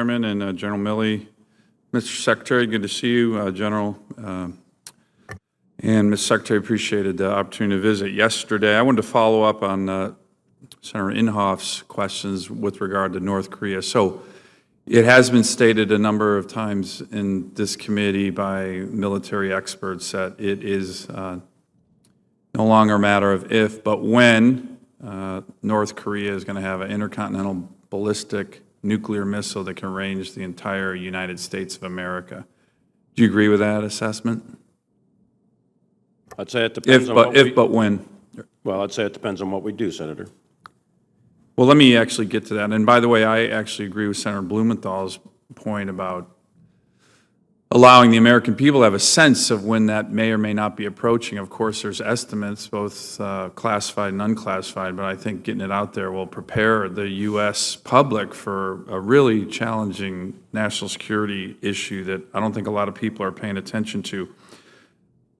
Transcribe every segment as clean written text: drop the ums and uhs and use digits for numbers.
Chairman and General Milley. Mr. Secretary, good to see you, General. And Mr. Secretary, appreciated the opportunity to visit yesterday. I wanted to follow up on Senator Inhofe's questions with regard to North Korea. So it has been stated a number of times in this committee by military experts that it is no longer a matter of if, but when North Korea is going to have an intercontinental ballistic nuclear missile that can range the entire United States of America. Do you agree with that assessment? I'd say it depends on but when? Well, I'd say it depends on what we do, Senator. Well, let me actually get to that. And by the way, I actually agree with Senator Blumenthal's point about allowing the American people to have a sense of when that may or may not be approaching. Of course, there's estimates, both classified and unclassified, but I think getting it out there will prepare the U.S. public for a really challenging national security issue that I don't think a lot of people are paying attention to.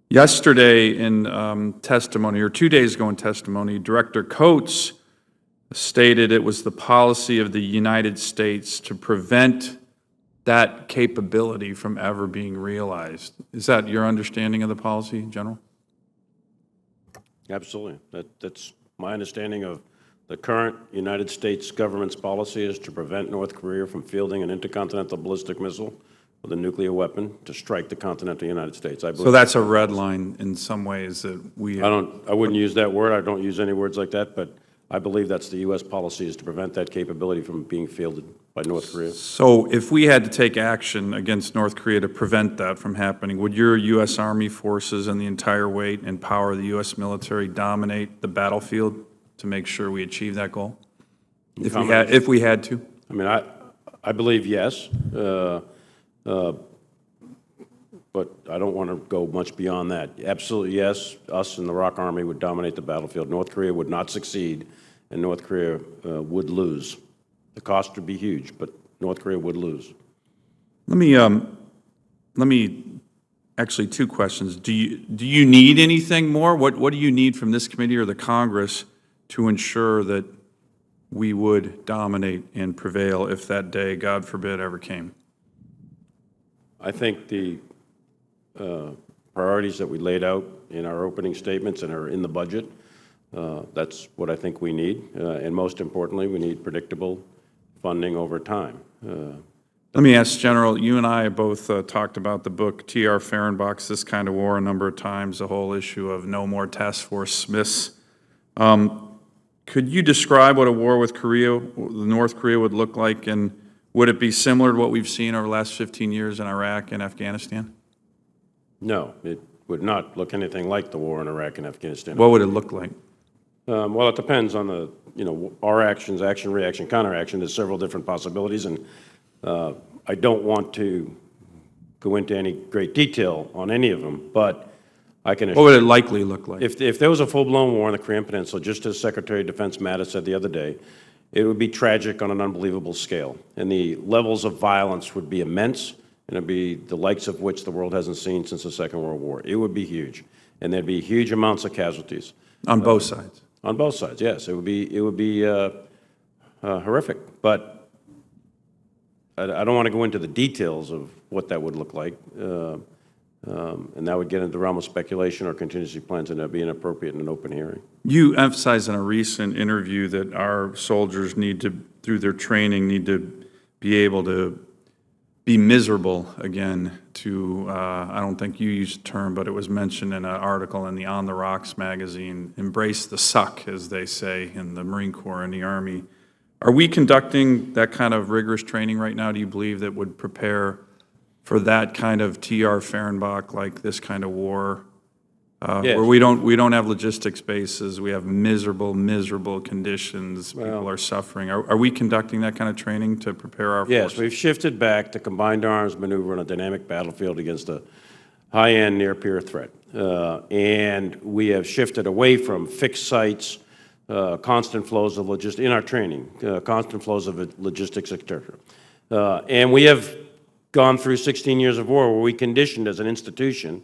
Yesterday in testimony, or 2 days ago in testimony, Director Coates stated it was the policy of the United States to prevent that capability from ever being realized. Is that your understanding of the policy, General? Absolutely. That's my understanding of the current United States government's policy is to prevent North Korea from fielding an intercontinental ballistic missile with a nuclear weapon to strike the continental United States. I believe so that's a red line in some ways that we... I wouldn't use that word. I don't use any words like that, but I believe that's the U.S. policy, is to prevent that capability from being fielded by North Korea. So if we had to take action against North Korea to prevent that from happening, would your U.S. Army forces and the entire weight and power of the U.S. military dominate the battlefield to make sure we achieve that goal? If we had to? I mean, I believe yes, but I don't want to go much beyond that. Absolutely yes, us and the ROK Army would dominate the battlefield. North Korea would not succeed, and North Korea would lose. The cost would be huge, but North Korea would lose. Let me actually, two questions. Do you need anything more? What do you need from this committee or the Congress to ensure that we would dominate and prevail if that day, God forbid, ever came? I think the priorities that we laid out in our opening statements and are in the budget, that's what I think we need. And most importantly, we need predictable funding over time. Let me ask, General, you and I both talked about the book T.R. Fehrenbach's This Kind of War a number of times, the whole issue of no more Task Force Smiths. Could you describe what a war with North Korea would look like, and would it be similar to what we've seen over the last 15 years in Iraq and Afghanistan? No, it would not look anything like the war in Iraq and Afghanistan. What would it look like? Well, it depends on the, our actions, action, reaction, counteraction. There's several different possibilities, and I don't want to go into any great detail on any of them, but I can assure you. What would it likely look like? If there was a full-blown war in the Korean Peninsula, just as Secretary of Defense Mattis said the other day, it would be tragic on an unbelievable scale, and the levels of violence would be immense, and it would be the likes of which the world hasn't seen since the Second World War. It would be huge, and there'd be huge amounts of casualties. On both sides? On both sides, yes. It would be horrific, but I don't want to go into the details of what that would look like, and that would get into the realm of speculation or contingency plans, and that would be inappropriate in an open hearing. You emphasized in a recent interview that our soldiers need to, through their training, need to be able to be miserable again to, I don't think you used the term, but it was mentioned in an article in the On the Rocks magazine, embrace the suck, as they say in the Marine Corps and the Army. Are we conducting that kind of rigorous training right now, do you believe, that would prepare for that kind of T.R. Fehrenbach, like this kind of war? Yes. Where we don't have logistics bases, we have miserable conditions, people are suffering. Are we conducting that kind of training to prepare our forces? Yes, we've shifted back to combined arms maneuver on a dynamic battlefield against a high-end near-peer threat. And we have shifted away from fixed sites, constant flows of logistics, in our training, constant flows of logistics, etc. And we have gone through 16 years of war where we conditioned as an institution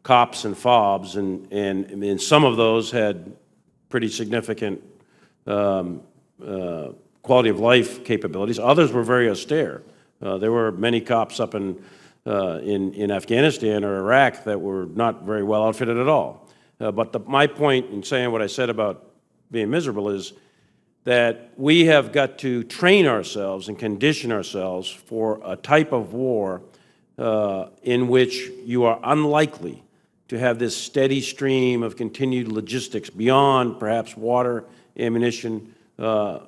COPs and FOBs, and some of those had pretty significant quality of life capabilities. Others were very austere. There were many cops up in Afghanistan or Iraq that were not very well outfitted at all. But my point in saying what I said about being miserable is that we have got to train ourselves and condition ourselves for a type of war in which you are unlikely to have this steady stream of continued logistics beyond perhaps water, ammunition,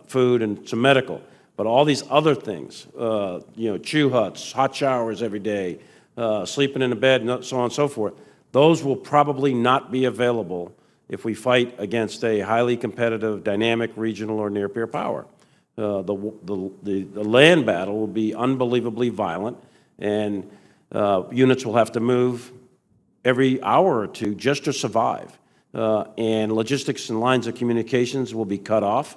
food, and some medical. But all these other things, chew huts, hot showers every day, sleeping in a bed, and so on and so forth, those will probably not be available if we fight against a highly competitive, dynamic, regional, or near-peer power. The land battle will be unbelievably violent, and units will have to move every hour or two just to survive. And logistics and lines of communications will be cut off,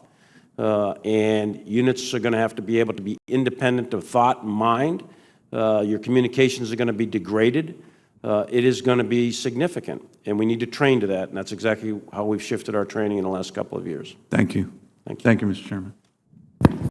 and units are going to have to be able to be independent of thought and mind. Your communications are going to be degraded. It is going to be significant, and we need to train to that, and that's exactly how we've shifted our training in the last couple of years. Thank you. Thank you. Thank you, Mr. Chairman.